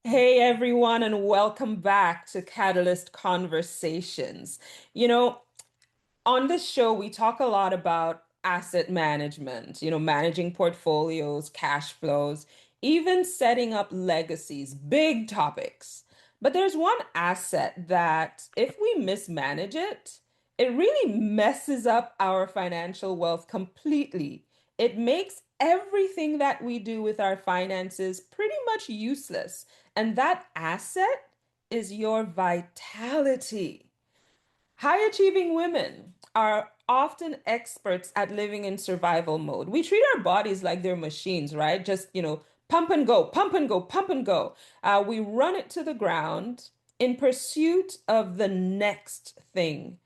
Hey everyone, and welcome back to Catalyst Conversations. You know, on this show, we talk a lot about asset management, managing portfolios, cash flows, even setting up legacies, big topics. But there's one asset that, if we mismanage it, it really messes up our financial wealth completely. It makes everything that we do with our finances pretty much useless. And that asset is your vitality. High achieving women are often experts at living in survival mode. We treat our bodies like they're machines, right? Just, pump and go, pump and go, pump and go. We run it to the ground in pursuit of the next thing.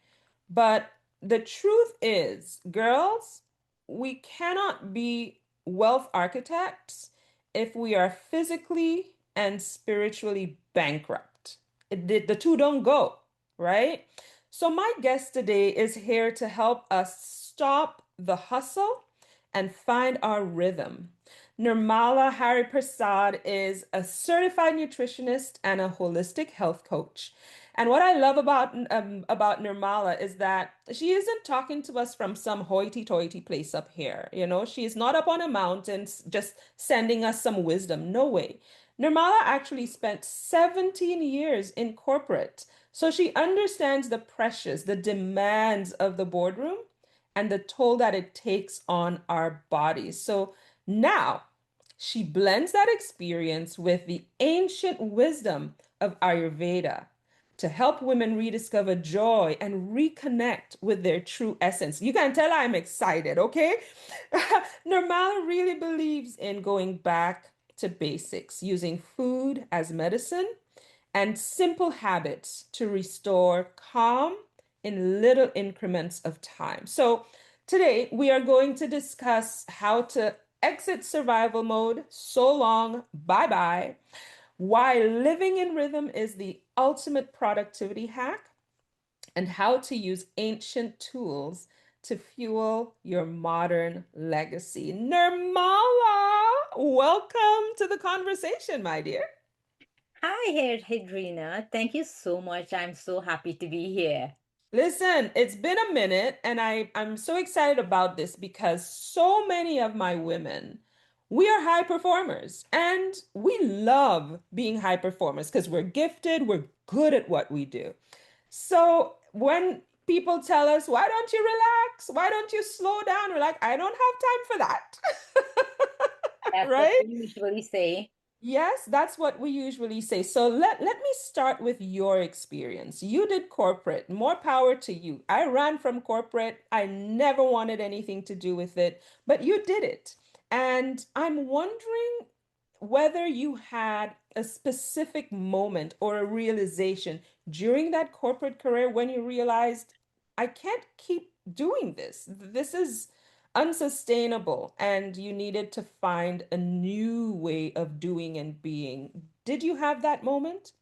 But the truth is, girls, we cannot be wealth architects if we are physically and spiritually bankrupt. The two don't go, right? So, my guest today is here to help us stop the hustle and find our rhythm. Nirmala Harripersad is a certified nutritionist and a holistic health coach. And what I love about Nirmala is that she isn't talking to us from some hoity-toity place up here. She is not up on a mountain just sending us some wisdom. No way. Nirmala actually spent 17 years in corporate, so she understands the pressures, the demands of the boardroom, and the toll that it takes on our bodies. So now she blends that experience with the ancient wisdom of Ayurveda to help women rediscover joy and reconnect with their true essence. You can tell I'm excited, okay? Nirmala really believes in going back to basics, using food as medicine and simple habits to restore calm in little increments of time. So, today we are going to discuss how to exit survival mode, so long, bye bye, why living in rhythm is the ultimate productivity hack, and how to use ancient tools to fuel your modern legacy. Nirmala, welcome to the conversation, my dear. Hi, Hedrina. Thank you so much. I'm so happy to be here. Listen, it's been a minute, and I'm so excited about this because so many of my women, we are high performers and we love being high performers because we're gifted, we're good at what we do. So when people tell us, why don't you relax? Why don't you slow down? We're like, I don't have time for that. That's what Right? we usually say. Yes, that's what we usually say. So let me start with your experience. You did corporate, more power to you. I ran from corporate. I never wanted anything to do with it, but you did it. And I'm wondering whether you had a specific moment or a realization during that corporate career when you realized, I can't keep doing this. This is unsustainable, and you needed to find a new way of doing and being. Did you have that moment?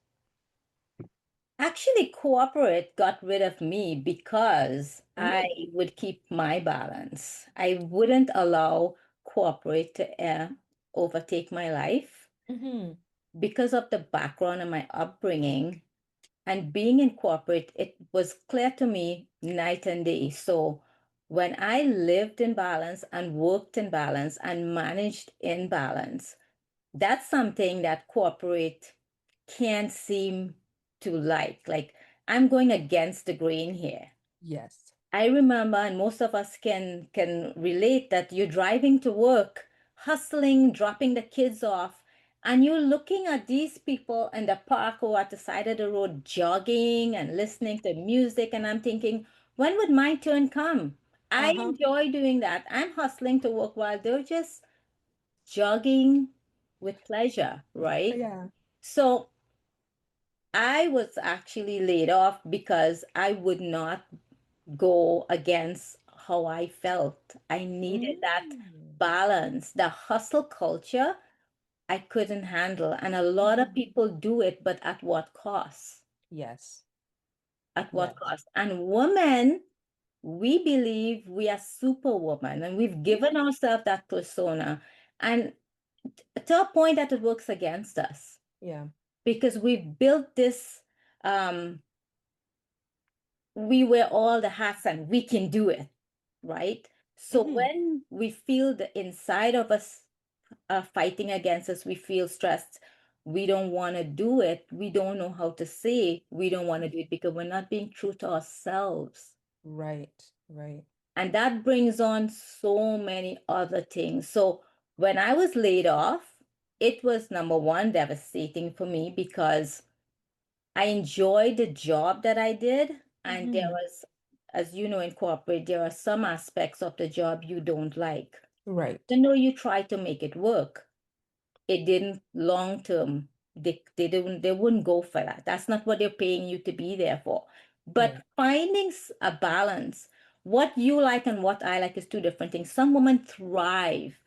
Actually, corporate got rid of me because I Mm, would keep my balance. I wouldn't allow corporate to overtake my life hmm. because of the background and my upbringing. And being in corporate, it was clear to me night and day. So when I lived in balance and worked in balance and managed in balance, that's something that corporate can't seem to like. Like, I'm going against the grain here. Yes. I remember, and most of us can relate that you're driving to work, hustling, dropping the kids off, and you're looking at these people in the park or at the side of the road jogging and listening to music, and I'm thinking, when would my turn come? I Uh-huh. enjoy doing that. I'm hustling to work while they're just jogging with pleasure, right? Yeah. So I was actually laid off because I would not go against how I felt. I needed that Mm. balance. The hustle culture, I couldn't handle. And a lot of Mhm. people do it, but at what cost? Yes. At what Yes. cost? And women, we believe we are superwoman and we've given ourselves that persona. And to a point that it works against us. Yeah. because we built this, um, we wear all the hats and we can do it, right? So Hmm. when we feel the inside of us fighting against us, we feel stressed, we don't want to do it, we don't know how to say we don't want to do it because we're not being true to ourselves. Right, right. And that brings on so many other things. So when I was laid off, it was number one, devastating for me because I enjoyed the job that I did. And there Hmm. was, as you know, in corporate, there are some aspects of the job you don't like. Right. Even though you try to make it work, it didn't long term. They wouldn't go for that. That's not what they're paying you to be there for. But Right. finding a balance, what you like and what I like is two different things. Some women thrive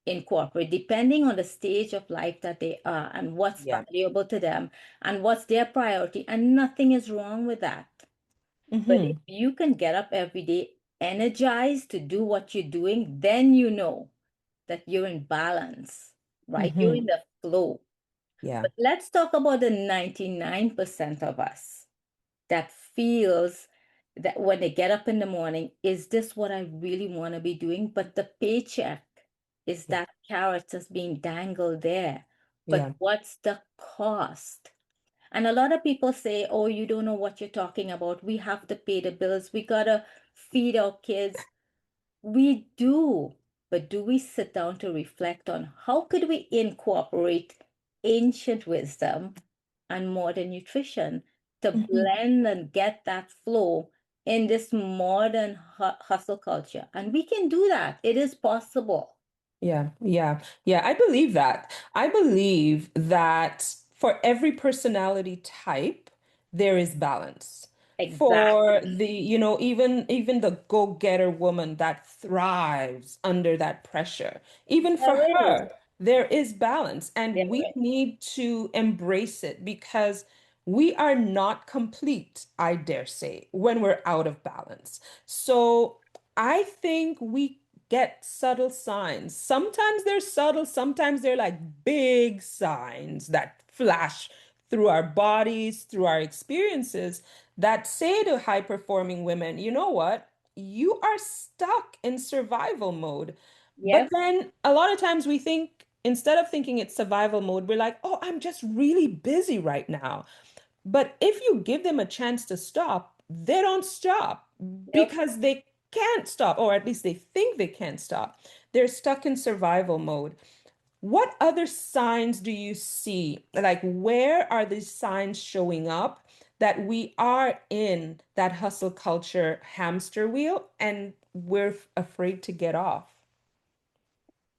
in corporate, depending on the stage of life that they are and what's Yeah. valuable to them and what's their priority, and nothing is wrong with that. But if Hmm. you can get up every day energized to do what you're doing, then you know that you're in balance, right? You're Hmm. in the flow. Yeah. But let's talk about the 99% of us that feels that when they get up in the morning, is this what I really want to be doing? But the paycheck is Yeah. that carrot that's being dangled there. But Yeah. what's the cost? And a lot of people say, oh, you don't know what you're talking about. We have to pay the bills. We gotta feed our kids. We do, but do we sit down to reflect on how could we incorporate ancient wisdom and modern nutrition to Hmm. blend and get that flow in this modern hustle culture? And we can do that. It is possible. Yeah, yeah, yeah. I believe that. I believe that for every personality type, there is balance. For Exactly. even the go-getter woman that thrives under that pressure, even for There is. her, there is balance, There and we is. need to embrace it because we are not complete, I dare say, when we're out of balance. So I think we get subtle signs. Sometimes they're subtle, sometimes they're like big signs that flash through our bodies, through our experiences that say to high performing women, you know what? You are stuck in survival mode. But Yes. then a lot of times we think, instead of thinking it's survival mode, we're like, oh, I'm just really busy right now. But if you give them a chance to stop, they don't stop Nope. because they can't stop, or at least they think they can't stop. They're stuck in survival mode. What other signs do you see? Like, where are these signs showing up that we are in that hustle culture hamster wheel and we're afraid to get off?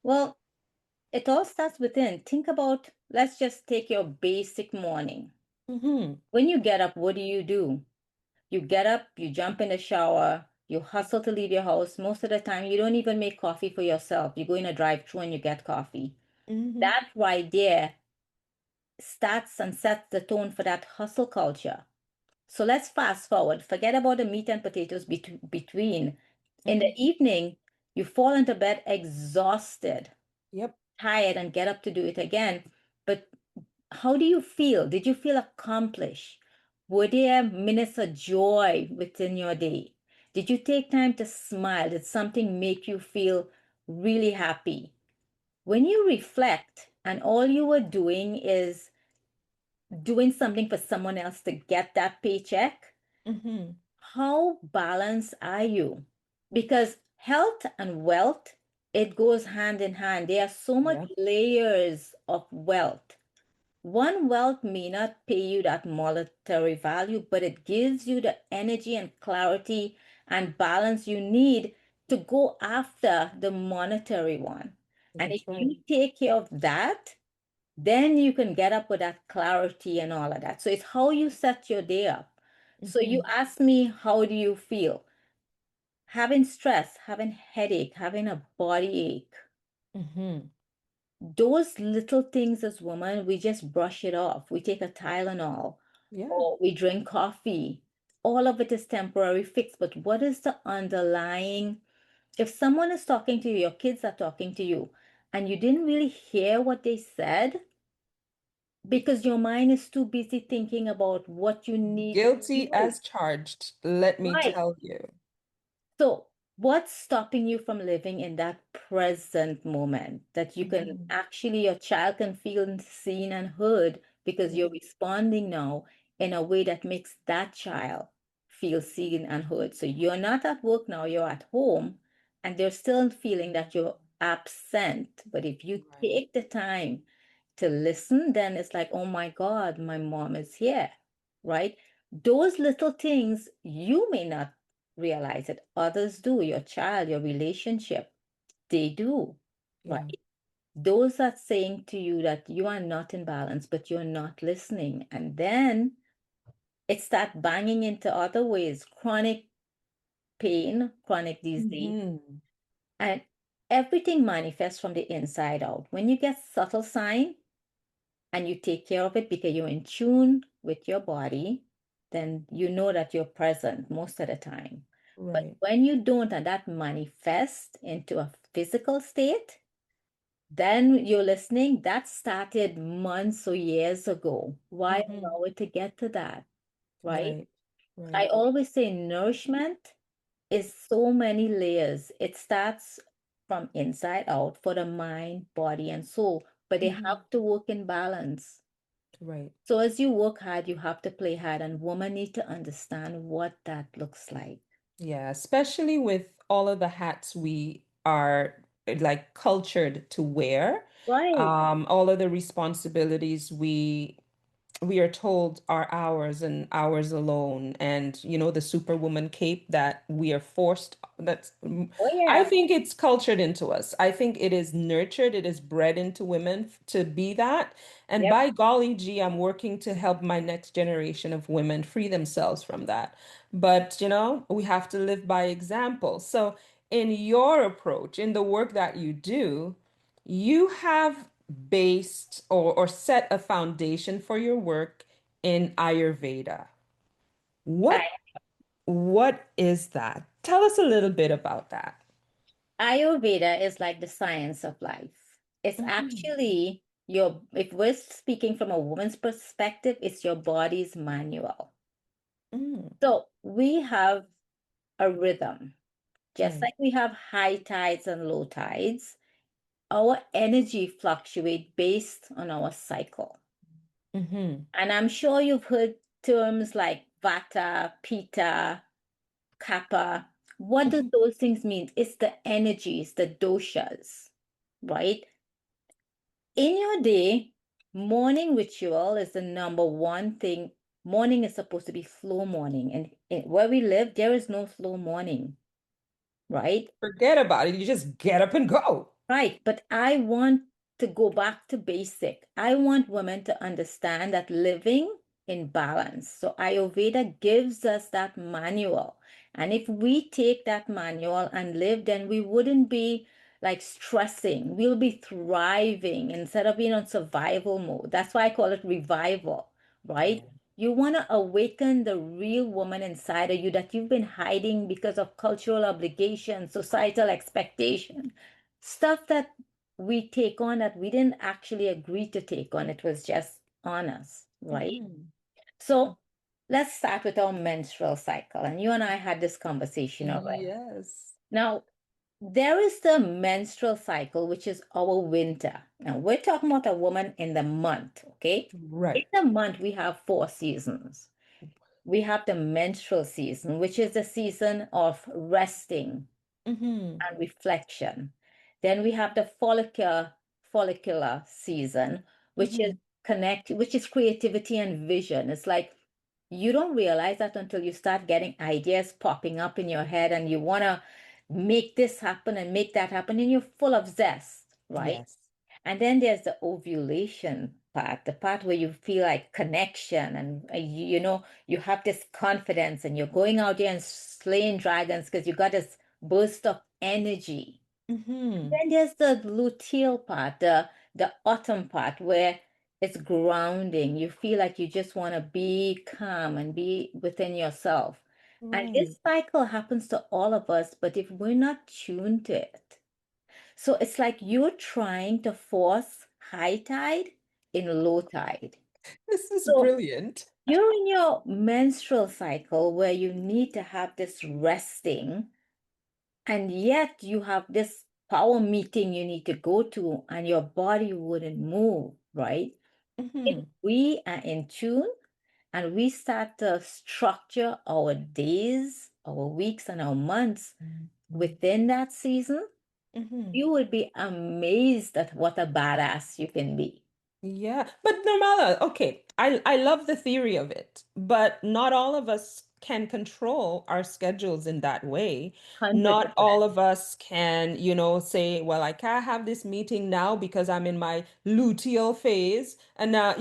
Well, it all starts within. Think about, let's just take your basic morning. Hmm. When you get up, what do? You get up, you jump in the shower, you hustle to leave your house. Most of the time, you don't even make coffee for yourself. You go in a drive-thru and you get coffee. Hmm. That right there starts and sets the tone for that hustle culture. So let's fast forward. Forget about the meat and potatoes between. In the Hmm. evening, you fall into bed exhausted, Yep. tired, and get up to do it again. But how do you feel? Did you feel accomplished? Were there minutes of joy within your day? Did you take time to smile? Did something make you feel really happy? When you reflect and all you were doing is doing something for someone else to get that paycheck, Hmm. how balanced are you? Because health and wealth, it goes hand in hand. There are so much Yep. layers of wealth. One wealth may not pay you that monetary value, but it gives you the energy and clarity and balance you need to go after the monetary one. And if That's right. you take care of that, then you can get up with that clarity and all of that. So it's how you set your day up. So you Hmm. ask me, how do you feel? Having stress, having headache, having a body ache, Hmm. those little things as women, we just brush it off. We take a Tylenol Yeah. or we drink coffee. All of it is temporary fix. But what is the underlying? If someone is talking to you, your kids are talking to you, and you didn't really hear what they said, because your mind is too busy thinking about what you need to Guilty do. as charged, let me Right. tell you. So, what's stopping you from living in that present moment that you can Mhm. actually, your child can feel seen and heard because Yeah, you're responding now in a way that makes that child feel seen and heard. So, you're not at work now, you're at home, and they're still feeling that you're absent. But if you right. take the time to listen, then it's like, oh my God, my mom is here, right? Those little things you may not realize it. Others do. Your child, your relationship, they do, Yeah. right? Those are saying to you that you are not in balance, but you're not listening. And then it starts banging into other ways, chronic pain, chronic disease, Hmm. and everything manifests from the inside out. When you get subtle sign and you take care of it because you're in tune with your body, then you know that you're present most of the time. But Right. when you don't, and that manifests into a physical state, then you're listening. That started months or years ago. Why Hmm. allow it to get to that, right? Right. I Right. always say nourishment is so many layers. It starts from inside out for the mind, body, and soul, but they Hmm. have to work in balance. Right. So as you work hard, you have to play hard, and women need to understand what that looks like. Yeah, especially with all of the hats we are like cultured to wear, Right. all of the responsibilities we are told are ours and ours alone, and the superwoman cape that we are forced, Oh I yeah. think it's cultured into us. I think it is nurtured, it is bred into women to be that. And Yep. by golly gee, I'm working to help my next generation of women free themselves from that. But we have to live by example. So in your approach, in the work that you do, you have based or set a foundation for your work in Ayurveda. I, What is that? Tell us a little bit about that. Ayurveda is like the science of life. It's Mhm. actually your, if we're speaking from a woman's perspective, it's your body's manual. Mm, So we have a rhythm, just right. like we have high tides and low tides. Our energy fluctuate based on our cycle. Hmm. And I'm sure you've heard terms like Vata, Pitta, Kappa. What do Hmm. those things mean? It's the energies, the doshas, right? In your day, morning ritual is the number one thing. Morning is supposed to be flow morning. And where we live, there is no flow morning, right? Forget about it. You just get up and go. Right, but I want to go back to basic. I want women to understand that living in balance. So Ayurveda gives us that manual. And if we take that manual and live, then we wouldn't be like stressing. We'll be thriving instead of being on survival mode. That's why I call it revival, right? Yeah. You want to awaken the real woman inside of you that you've been hiding because of cultural obligation, societal expectation, stuff that we take on that we didn't actually agree to take on. It was just on us, right? Hmm. So let's start with our menstrual cycle. And you and I had this conversation already. Yes. Now, there is the menstrual cycle, which is our winter. Now, we're talking about a woman in the month, okay? In Right. the month, we have four seasons. We have the menstrual season, which is the season of resting, Hmm. and reflection. Then we have the follicular season, which is Hmm. which is creativity and vision. It's like you don't realize that until you start getting ideas popping up in your head and you want to make this happen and make that happen, and you're full of zest, right? Yes. And then there's the ovulation part, the part where you feel like connection and you have this confidence and you're going out there and slaying dragons because you got this burst of energy. Hmm. Then there's the luteal part, the autumn part where it's grounding. You feel like you just want to be calm and be within yourself. And Right. this cycle happens to all of us, but if we're not tuned to it, so it's like you're trying to force high tide in low tide. This is So brilliant. you're in your menstrual cycle where you need to have this resting, and yet you have this power meeting you need to go to, and your body wouldn't move, right? If Hmm. we are in tune and we start to structure our days, our weeks, and our months within that season, Hmm. you would be amazed at what a badass you can be. Yeah, but Nirmala, okay, I love the theory of it, but not all of us can control our schedules in that way. Not 100%. all of us can, say, well, I can't have this meeting now because I'm in my luteal phase, and now,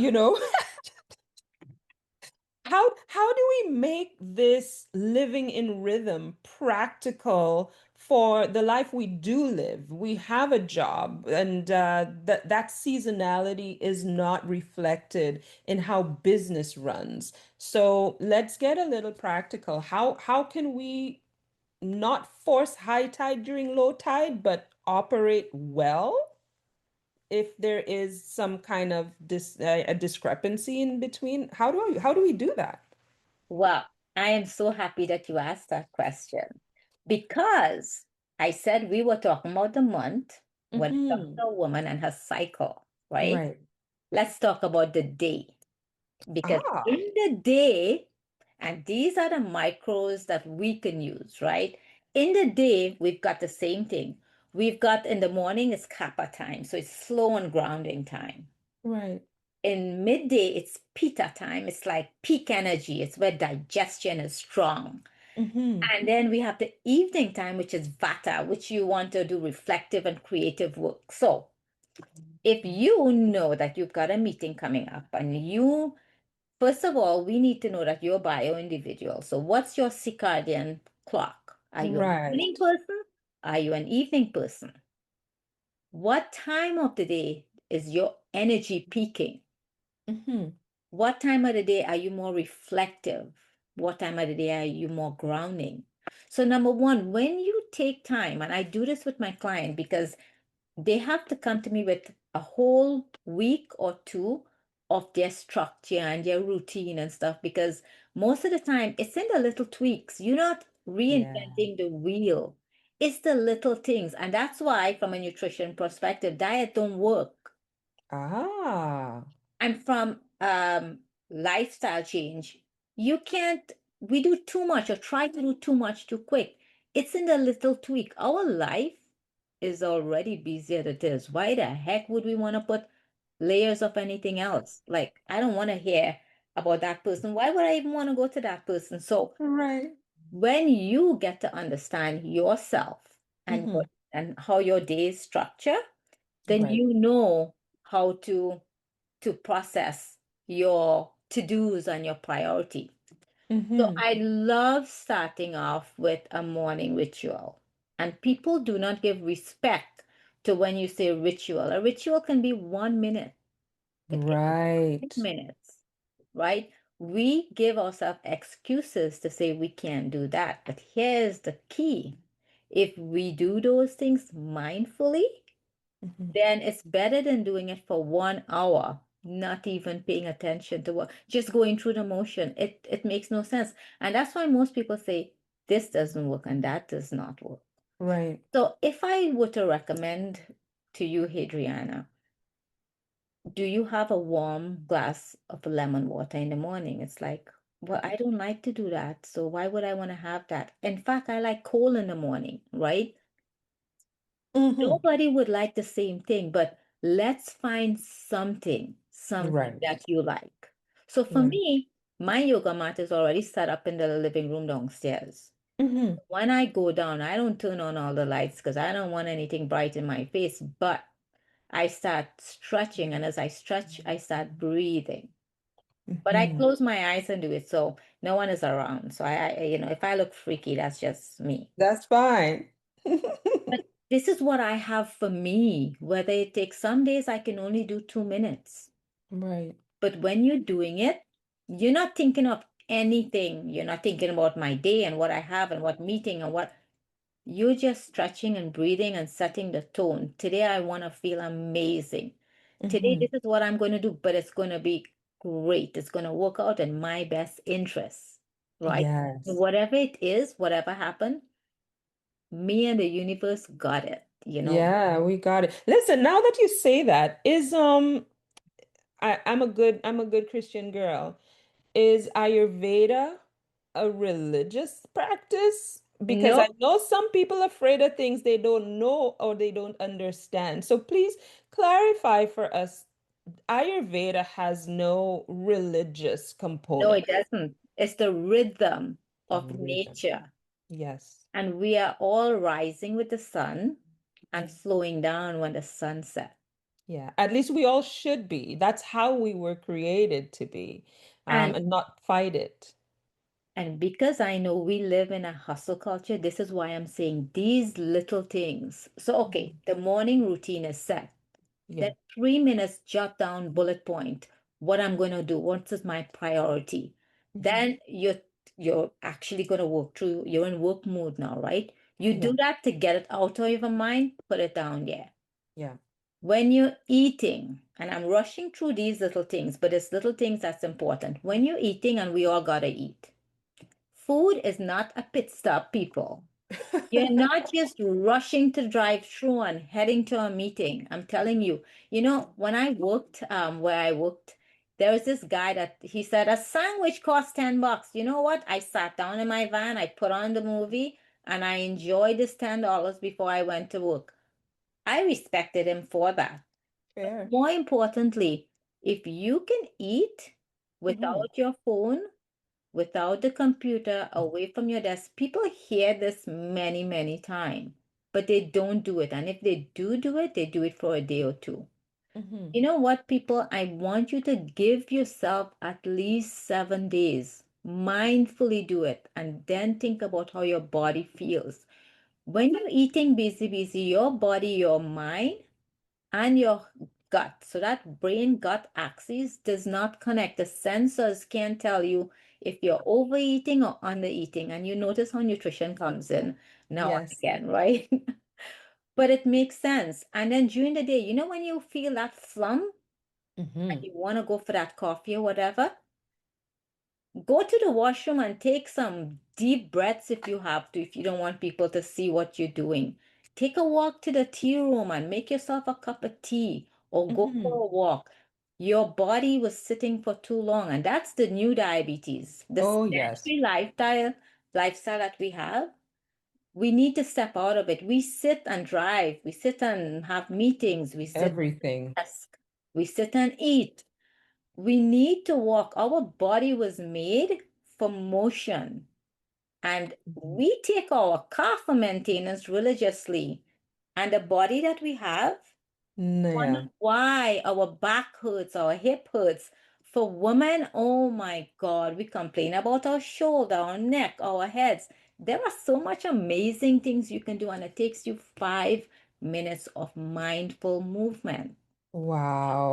how do we make this living in rhythm practical for the life we do live? We have a job, and that seasonality is not reflected in how business runs. So let's get a little practical. How can we not force high tide during low tide, but operate well if there is some kind of a discrepancy in between? How do we do that? Well, I am so happy that you asked that question because I said we were talking about the month when it comes Hmm. to a woman and her cycle, right? Right. Let's talk about the day because Ah, in the day, and these are the micros that we can use, right? In the day, we've got the same thing. We've got in the morning is kappa time, so it's slow and grounding time. right. In midday, it's pita time. It's like peak energy. It's where digestion is strong. Mm-hmm. And then we have the evening time, which is vata, which you want to do reflective and creative work. So if you know that you've got a meeting coming up and you, first of all, we need to know that you're bio individual. So what's your circadian clock? Are you a Right. morning person? Are you an evening person? What time of the day is your energy peaking? Mm-hmm. What time of the day are you more reflective? What time of the day are you more grounding? So, number one, when you take time, and I do this with my client because they have to come to me with a whole week or two of their structure and their routine and stuff, because most of the time it's in the little tweaks. You're not Yeah. reinventing the wheel. It's the little things. And that's why, from a nutrition perspective, diet don't work. Ah. And from lifestyle change, you can't, we do too much or try to do too much too quick. It's in the little tweak. Our life is already busy as it is. Why the heck would we want to put layers of anything else? Like, I don't want to hear about that person. Why would I even want to go to that person? So Right. when you get to understand yourself and Mm-hmm. what and how your day is structured, then Right. you know how to process your to-dos and your priority. So Mm-hmm. I love starting off with a morning ritual. And people do not give respect to when you say ritual. A ritual can be 1 minute. It can be five Right. minutes, right? We give ourselves excuses to say we can't do that. But here's the key. If we do those things mindfully, Mm-hmm. then it's better than doing it for 1 hour, not even paying attention to what, just going through the motion. It makes no sense. And that's why most people say this doesn't work and that does not work. Right. So if I were to recommend to you, Hadriana, do you have a warm glass of lemon water in the morning? It's like, well, I don't like to do that. So why would I want to have that? In fact, I like cold in the morning, right? Mm-hmm. Nobody would like the same thing, but let's find something Right. that you like. So for Right. me, my yoga mat is already set up in the living room downstairs. Mm-hmm. When I go down, I don't turn on all the lights because I don't want anything bright in my face, but I start stretching, and as I stretch, I start breathing. But I Mm-hmm. close my eyes and do it so no one is around. So if I look freaky, that's just me. That's fine. But this is what I have for me, whether it takes some days I can only do 2 minutes. Right. But when you're doing it, you're not thinking of anything. You're not thinking about my day and what I have and what meeting and what you're just stretching and breathing and setting the tone. Today I want to feel amazing. Today, Hmm. this is what I'm going to do, but it's going to be great. It's going to work out in my best interests, right? Yes. Whatever it is, whatever happened, me and the universe got it, you know? Yeah, we got it. Listen, now that you say that, is I'm a good Christian girl. Is Ayurveda a religious practice? Because I Nope. know some people are afraid of things they don't know or they don't understand. So please clarify for us. Ayurveda has no religious No, component. it doesn't. It's the rhythm The of rhythm. nature. Yes. And we are all rising with the sun and slowing down when the sun sets. Yeah. At least we all should be. That's how we were created to be, And and not fight it. and because I know we live in a hustle culture, this is why I'm saying these little things. So, okay, Mhm. the morning routine is set. Then Yeah. 3 minutes, jot down bullet point, what I'm going to do, what is my priority. Hmm. Then you're actually going to work through, you're in work mode now, right? You do Yeah. that to get it out of your mind, put it down there. Yeah. When you're eating, and I'm rushing through these little things, but it's little things that's important. When you're eating, and we all gotta eat, food is not a pit stop, people. You're not just rushing to drive through and heading to a meeting. I'm telling you, when I worked where I worked, there was this guy that he said a sandwich costs $10. You know what? I sat down in my van, I put on the movie, and I enjoyed this $10 before I went to work. I respected him for that. Fair. More importantly, if you can eat Hmm. without your phone, without the computer, away from your desk, people hear this many, many times, but they don't do it. And if they do it, they do it for a day or two. Hmm. You know what, people? I want you to give yourself at least 7 days. Mindfully do it and then think about how your body feels. When you're eating busy, your body, your mind, and your gut. So that brain gut axis does not connect. The sensors can't tell you if you're overeating or undereating. And you notice how nutrition comes in now and Yes. again, right? But it makes sense. And then during the day, when you feel that flum and Hmm. you want to go for that coffee or whatever, go to the washroom and take some deep breaths if you have to, if you don't want people to see what you're doing. Take a walk to the tea room and make yourself a cup of tea or go for Hmm. a walk. Your body was sitting for too long, and that's the new diabetes. The Oh, yes. sedentary lifestyle that we have, we need to step out of it. We sit and drive, we sit and have meetings, we sit Everything. at desk, we sit and eat. We need to walk. Our body was made for motion, and Mhm. we take our car for maintenance religiously. And the body that we have, wonder Yeah. why our back hurts, our hip hurts. For women, oh my God, we complain about our shoulder, our neck, our heads. There are so much amazing things you can do, and it takes you 5 minutes of mindful movement.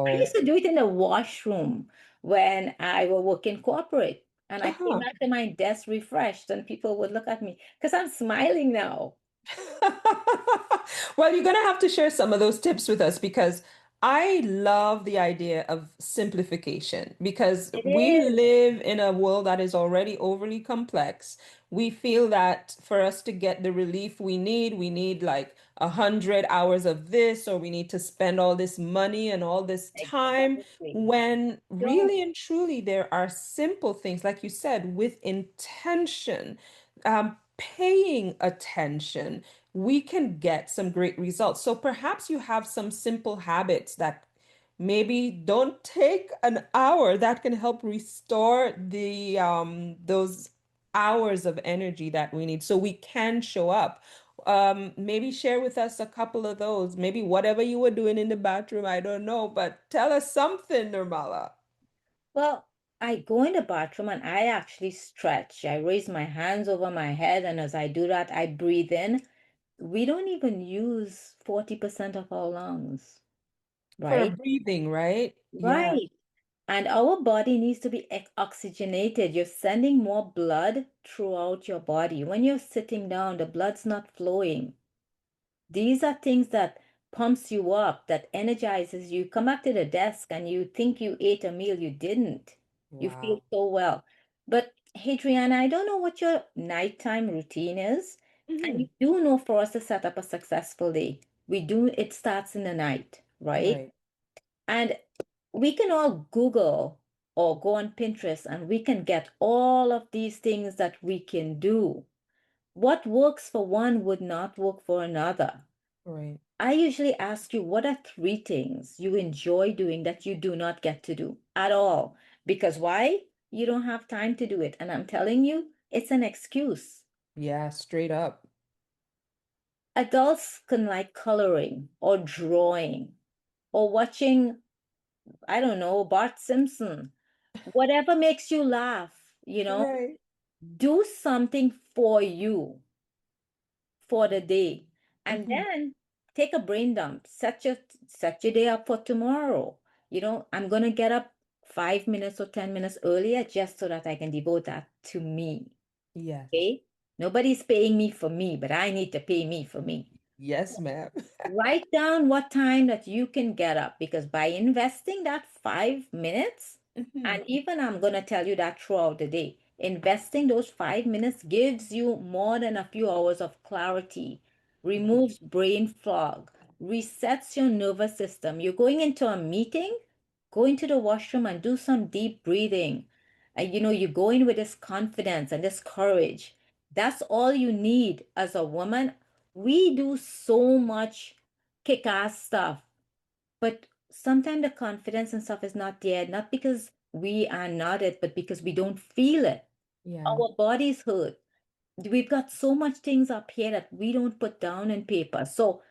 I Wow. used to do it in the washroom when I would work in corporate. And I came Uh-huh. back to my desk refreshed, and people would look at me because I'm smiling now. Well, you're going to have to share some of those tips with us because I love the idea of simplification because It we is. live in a world that is already overly complex. We feel that for us to get the relief we need like 100 hours of this, or we need to spend all this money and all this time, Exactly. when Don't. really and truly there are simple things, like you said, with intention, paying attention, we can get some great results. So perhaps you have some simple habits that maybe don't take an hour that can help restore the those hours of energy that we need so we can show up. Maybe share with us a couple of those. Maybe whatever you were doing in the bathroom, I don't know, but tell us something, Nirmala. Well, I go in the bathroom and I actually stretch. I raise my hands over my head, and as I do that, I breathe in. We don't even use 40% of our lungs, For right? breathing, right? Yeah. Right. And our body needs to be oxygenated. You're sending more blood throughout your body. When you're sitting down, the blood's not flowing. These are things that pumps you up, that energizes you. Come back to the desk and you think you ate a meal you didn't. You feel Wow. so well. But Hadriana, I don't know what your nighttime routine is. And you Hmm. do know for us to set up a successful day, it starts in the night, right? Right. And we can all Google or go on Pinterest and we can get all of these things that we can do. What works for one would not work for another. Right. I usually ask you, what are three things you enjoy doing that you do not get to do at all? Because why? You don't have time to do it. And I'm telling you, it's an excuse. Yeah, straight up. Adults can like coloring or drawing or watching, I don't know, Bart Simpson, whatever makes you laugh, Right. do something for you for the day. And Hmm. then take a brain dump. Set your day up for tomorrow. I'm gonna get up 5 minutes or 10 minutes earlier just so that I can devote that to me. Yes. Okay? Nobody's paying me for me, but I need to pay me for me. Yes, ma'am. Write down what time that you can get up because by investing that 5 minutes, Hmm. and even I'm going to tell you that throughout the day, investing those 5 minutes gives you more than a few hours of clarity, removes brain fog, resets your nervous system. You're going into a meeting, go into the washroom and do some deep breathing. And you go in with this confidence and this courage. That's all you need as a woman. We do so much kick-ass stuff, but sometimes the confidence and stuff is not there, not because we are not it, but because we don't feel it. Yeah. Our bodies hurt. We've got so much things up here that we don't put down in paper. So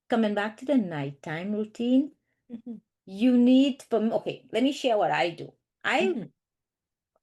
coming back to the nighttime routine, Hmm. you need from okay, let me share what I do. I Hmm.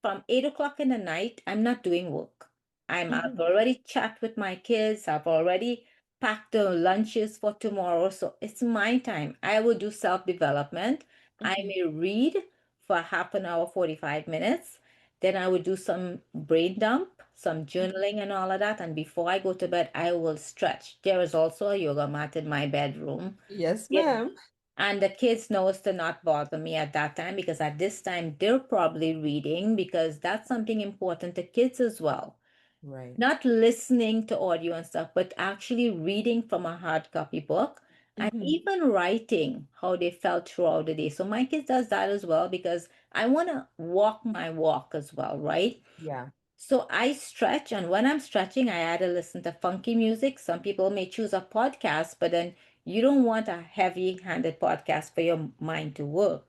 From 8 o'clock in the night, I'm not doing work. I've Hmm. already chat with my kids. I've already packed the lunches for tomorrow. So it's my time. I will do self-development. I Hmm. may read for half an hour, 45 minutes. Then I would do some brain dump, some journaling and all of that. And before I go to bed, I will stretch. There is also a yoga mat in my bedroom. Yes, Yeah. ma'am. And the kids knows to not bother me at that time because at this time they're probably reading because that's something important to kids as well. Right. Not listening to audio and stuff, but actually reading from a hard copy book and Hmm. even writing how they felt throughout the day. So my kids does that as well because I want to walk my walk as well, right? Yeah. So I stretch, and when I'm stretching, I either listen to funky music. Some people may choose a podcast, but then you don't want a heavy-handed podcast for your mind to work.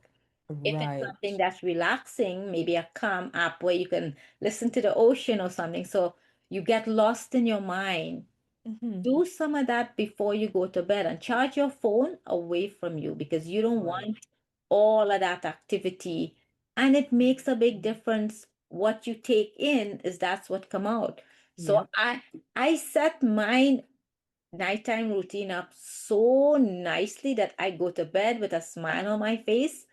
If it's something Right. that's relaxing, maybe a calm app where you can listen to the ocean or something, so you get lost in your mind. Hmm. Do some of that before you go to bed and charge your phone away from you because you don't Right. want all of that activity. And it makes a big difference. What you take in is that's what come out. So Yep. I set my nighttime routine up so nicely that I go to bed with a smile on my face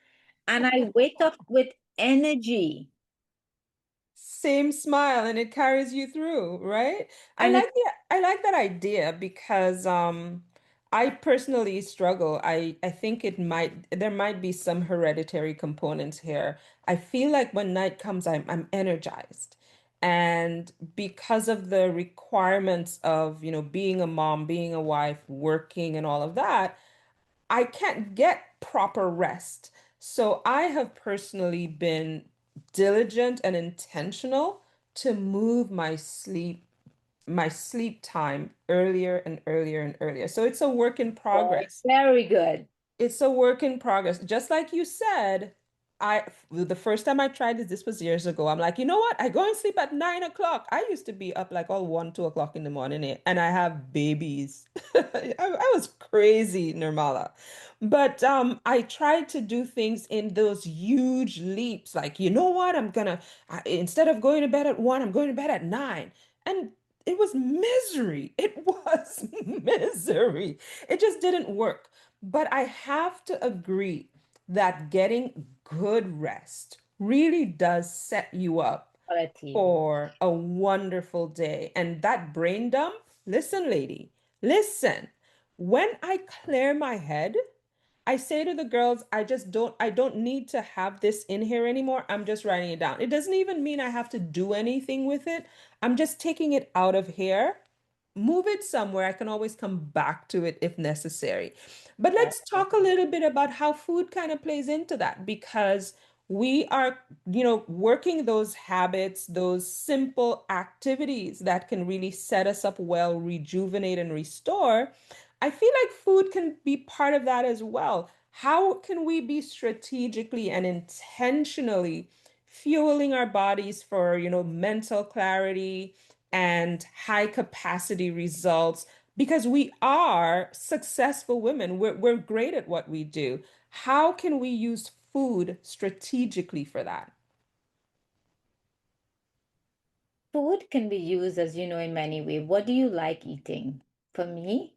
and I wake up with energy. Same smile and it carries you through, right? And it I like that idea because I personally struggle. I think there might be some hereditary components here. I feel like when night comes I'm energized. And because of the requirements of, being a mom, being a wife, working and all of that, I can't get proper rest. So I have personally been diligent and intentional to move my sleep time earlier and earlier and earlier. So it's a work in progress. very good. It's a work in progress. Just like you said, the first time I tried this was years ago. I'm like, you know what? I go and sleep at 9 o'clock. I used to be up like all 1, 2 o'clock in the morning, and I have babies. I was crazy, Nirmala. But I tried to do things in those huge leaps. Like, you know what? Instead of going to bed at 1, I'm going to bed at 9. And it was misery. It was misery. It just didn't work. But I have to agree that getting good rest really does set you up Quality. for a wonderful day. And that brain dump, listen, lady, listen. When I clear my head, I say to the girls, I don't need to have this in here anymore. I'm just writing it down. It doesn't even mean I have to do anything with it. I'm just taking it out of here, move it somewhere. I can always come back to it if necessary. But Yeah. let's talk a little bit about how food kind of plays into that because we are, working those habits, those simple activities that can really set us up well, rejuvenate and restore. I feel like food can be part of that as well. How can we be strategically and intentionally fueling our bodies for, mental clarity and high capacity results? Because we are successful women. We're great at what we do. How can we use food strategically for that? Food can be used, as you know, in many ways. What do you like eating? For me,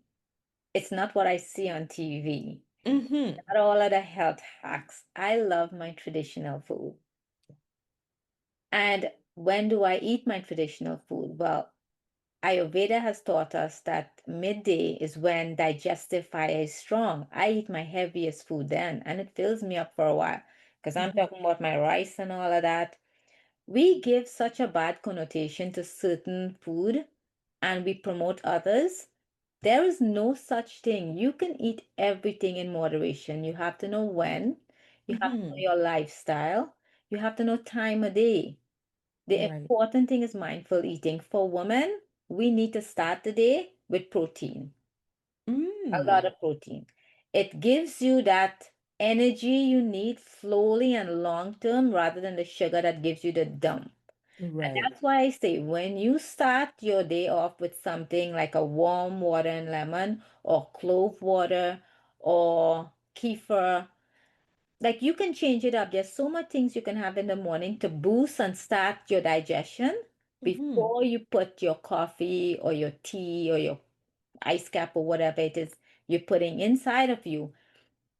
it's not what I see on TV. Mm-hmm. Not all of the health hacks. I love my traditional food. And when do I eat my traditional food? Well, Ayurveda has taught us that midday is when digestive fire is strong. I eat my heaviest food then, and it fills me up for a while because I'm talking about my rice and all of that. We give such a bad connotation to certain food and we promote others. There is no such thing. You can eat everything in moderation. You have to know when, you have to know Mm-hmm. your lifestyle, you have to know time of day. The Right. important thing is mindful eating. For women, we need to start the day with protein, a lot Mm. of protein. It gives you that energy you need slowly and long term rather than the sugar that gives you the dump. And Right. that's why I say when you start your day off with something like a warm water and lemon or clove water or kefir, like you can change it up. There's so much things you can have in the morning to boost and start your digestion Mm-hmm. before you put your coffee or your tea or your ice cap or whatever it is you're putting inside of you.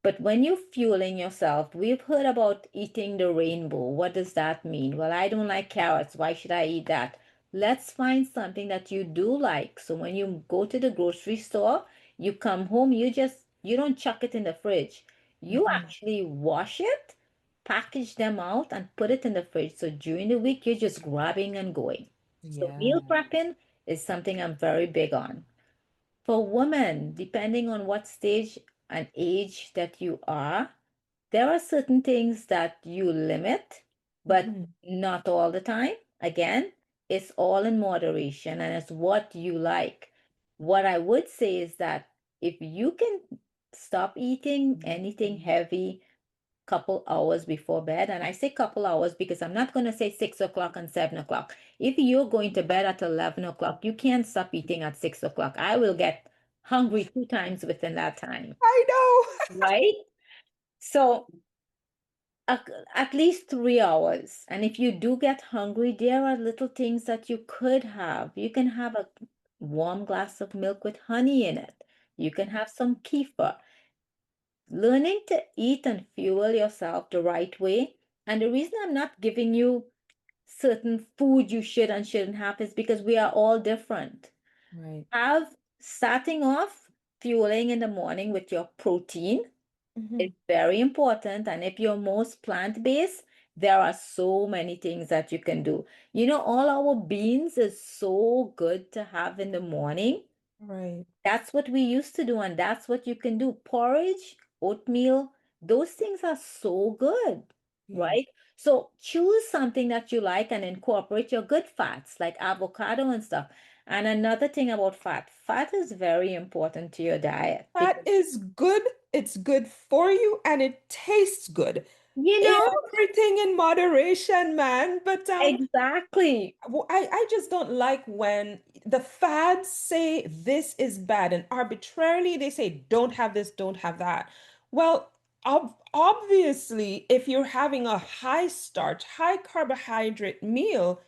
But when you're fueling yourself, we've heard about eating the rainbow. What does that mean? Well, I don't like carrots. Why should I eat that? Let's find something that you do like. So when you go to the grocery store, you come home, you don't chuck it in the fridge. You Mm-hmm. actually wash it, package them out, and put it in the fridge. So during the week, you're just grabbing and going. So Yeah. meal prepping is something I'm very big on. For women, depending on what stage and age that you are, there are certain things that you limit, but Mm-hmm. not all the time. Again, it's all in moderation and it's what you like. What I would say is that if you can stop eating anything heavy couple hours before bed, and I say couple hours because I'm not going to say 6 o'clock and 7 o'clock. If you're going to bed at 11 o'clock, you can't stop eating at 6 o'clock. I will get hungry two times within that time, I know. right? So at, at least 3 hours. And if you do get hungry, there are little things that you could have. You can have a warm glass of milk with honey in it. You can have some kefir. Learning to eat and fuel yourself the right way. And the reason I'm not giving you certain food you should and shouldn't have is because we are all different. Right. Have starting off fueling in the morning with your protein Mm-hmm. is very important. And if you're most plant-based, there are so many things that you can do. You know, all our beans is so good to have in the morning. Right. That's what we used to do, and that's what you can do. Porridge, oatmeal, those things are so good, Yeah. right? So choose something that you like and incorporate your good fats like avocado and stuff. And another thing about fat, fat is very important to your diet That because, is good. It's good for you and it tastes good. you know, Everything in moderation, man. But exactly. I just don't like when the fads say this is bad and arbitrarily they say don't have this, don't have that. Well, obviously, if you're having a high starch, high carbohydrate meal,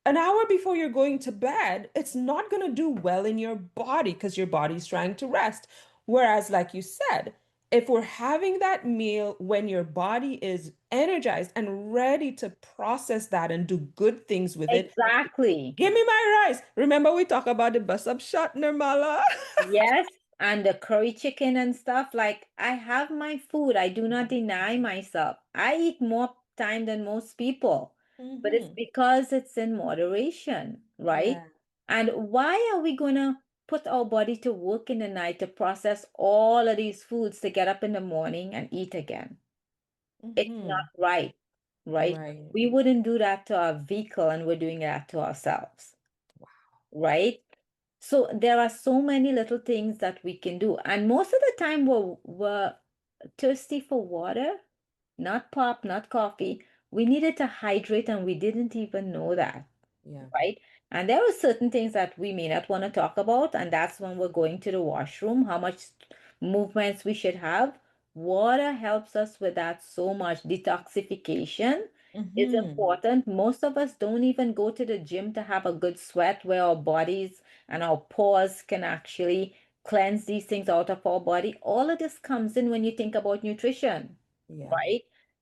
an hour before you're going to bed, it's not going to do well in your body because your body's trying to rest. Whereas, like you said, if we're having that meal when your body is energized and ready to process that and do good things with it, Exactly. give me my rice. Remember, we talk about the bus up shot, Nirmala? Yes. and the curry chicken and stuff. Like, I have my food. I do not deny myself. I eat more time than most people, but it's Mm-hmm. because it's in moderation, right? Yeah. And why are we gonna put our body to work in the night to process all of these foods to get up in the morning and eat again? It's not Mm-hmm. right, right? Right. We wouldn't do that to our vehicle, and we're doing that to ourselves, right? So there are so many little things that we can do. And most of the time we're thirsty for water, not pop, not coffee. We needed to hydrate and we didn't even know that, Yeah. right? And there are certain things that we may not want to talk about, and that's when we're going to the washroom, how much movements we should have. Water helps us with that so much. Detoxification is Mm-hmm. important. Most of us don't even go to the gym to have a good sweat where our bodies and our pores can actually cleanse these things out of our body. All of this comes in when you think about nutrition, Yeah. right?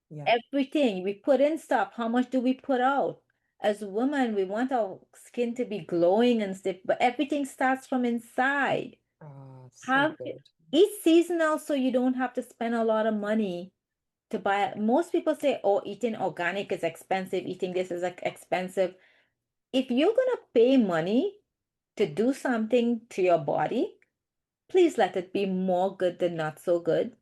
Yeah. Everything we put in stuff, how much do we put out? As women, we want our skin to be glowing and stuff, but everything starts from inside. Ah, so Have good. Eat seasonal so you don't have to spend a lot of money to buy it. Most people say, oh, eating organic is expensive, eating this is like expensive. If you're gonna pay money to do something to your body, please let it be more good than not so good.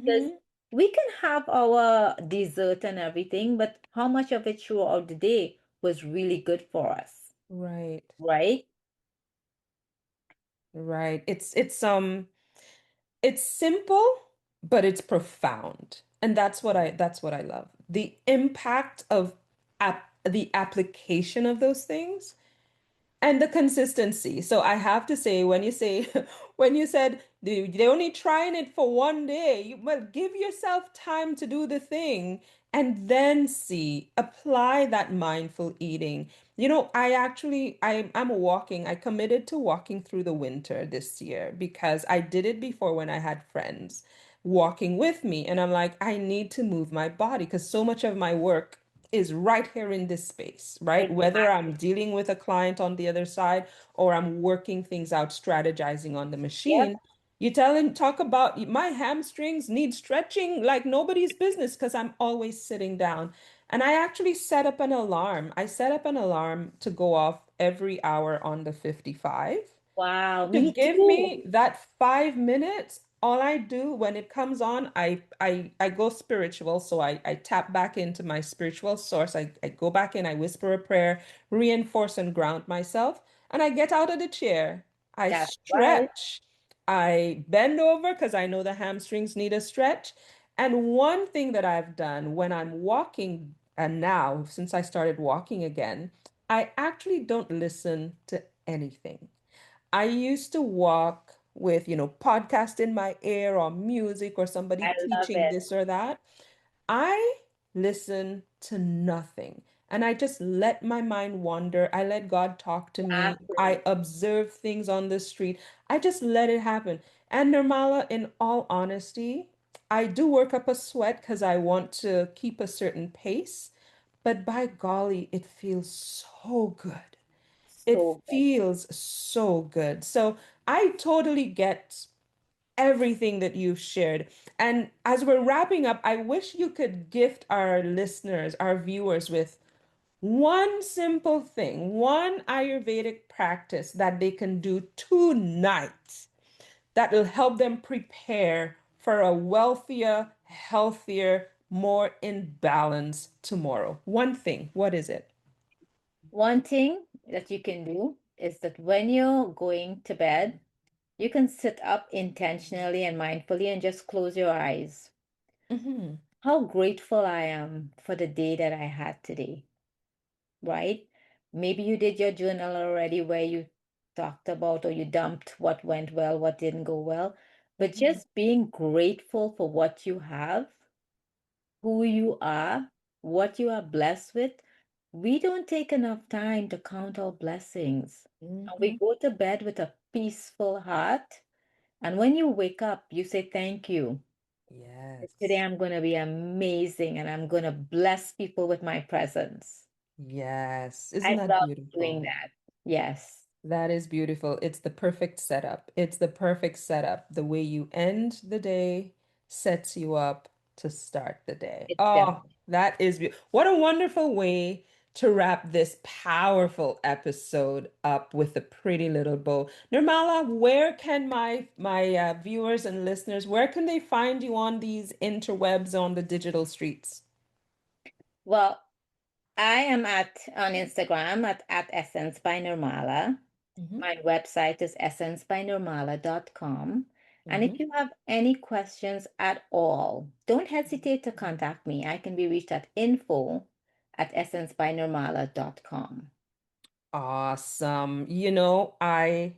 Because Mm-hmm. we can have our dessert and everything, but how much of it throughout the day was really good for us, Right. right? Right. It's simple, but it's profound. And that's what I love. The impact of the application of those things and the consistency. So I have to say, when you say, when you said they only trying it for one day, well, give yourself time to do the thing and then see, apply that mindful eating. I'm walking, I committed to walking through the winter this year because I did it before when I had friends walking with me. And I'm like, I need to move my body because so much of my work is right here in this space, right? Whether I'm Exactly. dealing with a client on the other side or I'm working things out, strategizing on the Yep. machine, you tell him, talk about my hamstrings need stretching like nobody's business because I'm always sitting down. And I actually set up an alarm. I set up an alarm to go off every hour on the 55 Wow, to me give too. me that 5 minutes. All I do when it comes on, I go spiritual. So I tap back into my spiritual source. I go back in, I whisper a prayer, reinforce and ground myself, and I get out of the chair. I That's right. stretch. I bend over because I know the hamstrings need a stretch. And one thing that I've done when I'm walking, and now since I started walking again, I actually don't listen to anything. I used to walk with, podcast in my ear or music or somebody I love teaching it. this or that. I listen to nothing. And I just let my mind wander. I let God talk to me. Exactly. I observe things on the street. I just let it happen. And Nirmala, in all honesty, I do work up a sweat because I want to keep a certain pace. But by golly, it feels so good. It So good. feels so good. So I totally get everything that you've shared. And as we're wrapping up, I wish you could gift our listeners, our viewers, with one simple thing, one Ayurvedic practice that they can do tonight that will help them prepare for a wealthier, healthier, more in balance tomorrow. One thing, what is it? One thing that you can do is that when you're going to bed, you can sit up intentionally and mindfully and just close your eyes. Mhm. How grateful I am for the day that I had today, right? Maybe you did your journal already where you talked about or you dumped what went well, what didn't go well. But Mhm. just being grateful for what you have, who you are, what you are blessed with. We don't take enough time to count our blessings. And we Mhm. go to bed with a peaceful heart. And when you wake up, you say, thank you. Today Yes. I'm going to be amazing and I'm going to bless people with my presence. Yes. I Isn't that love doing beautiful? that. Yes. That is beautiful. It's the perfect setup. It's the perfect setup. The way you end the day sets you up to start the day. It Oh, definitely. that is what a wonderful way to wrap this powerful episode up with a pretty little bow. Nirmala, where can my viewers and listeners, where can they find you on these interwebs on the digital streets? Well, I am on Instagram at Essence by Nirmala. Hmm. My website is essencebynormala.com. And if Hmm. you have any questions at all, don't hesitate to contact me. I can be reached at info@essencebynormala.com. Awesome. I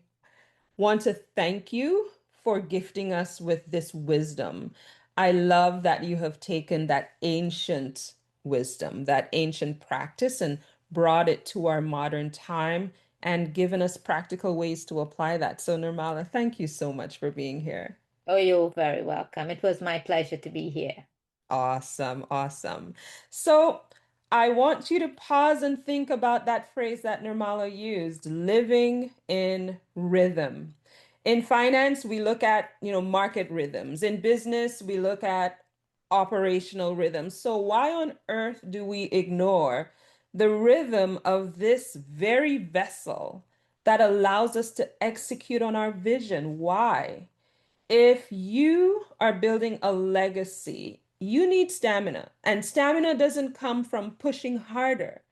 want to thank you for gifting us with this wisdom. I love that you have taken that ancient wisdom, that ancient practice, and brought it to our modern time and given us practical ways to apply that. So, Nirmala, thank you so much for being here. Oh, you're very welcome. It was my pleasure to be here. Awesome, awesome. So I want you to pause and think about that phrase that Nirmala used, living in rhythm. In finance, we look at, market rhythms. In business, we look at operational rhythms. So why on earth do we ignore the rhythm of this very vessel that allows us to execute on our vision? Why? If you are building a legacy, you need stamina. And stamina doesn't come from pushing harder.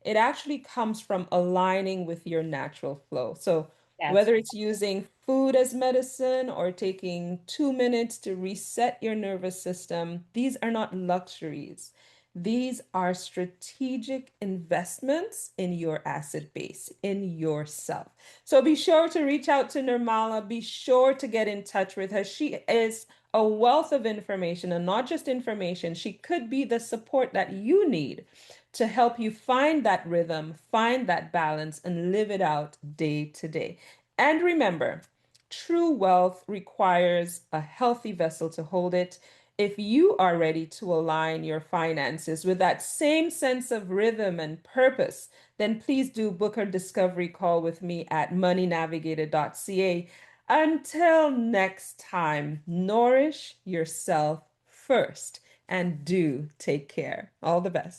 It actually comes from aligning with your natural flow. So, That's whether it's using food as medicine or taking 2 minutes to reset your nervous system, these are not luxuries. These are strategic investments in your asset base, in yourself. So be sure to reach out to Nirmala. Be sure to get in touch with her. She is a wealth of information, and not just information, she could be the support that you need to help you find that rhythm, find that balance, and live it out day to day. And remember, true wealth requires a healthy vessel to hold it. If you are ready to align your finances with that same sense of rhythm and purpose, then please do book a discovery call with me at moneynavigator.ca. Until next time, nourish yourself first and do take care. All the best.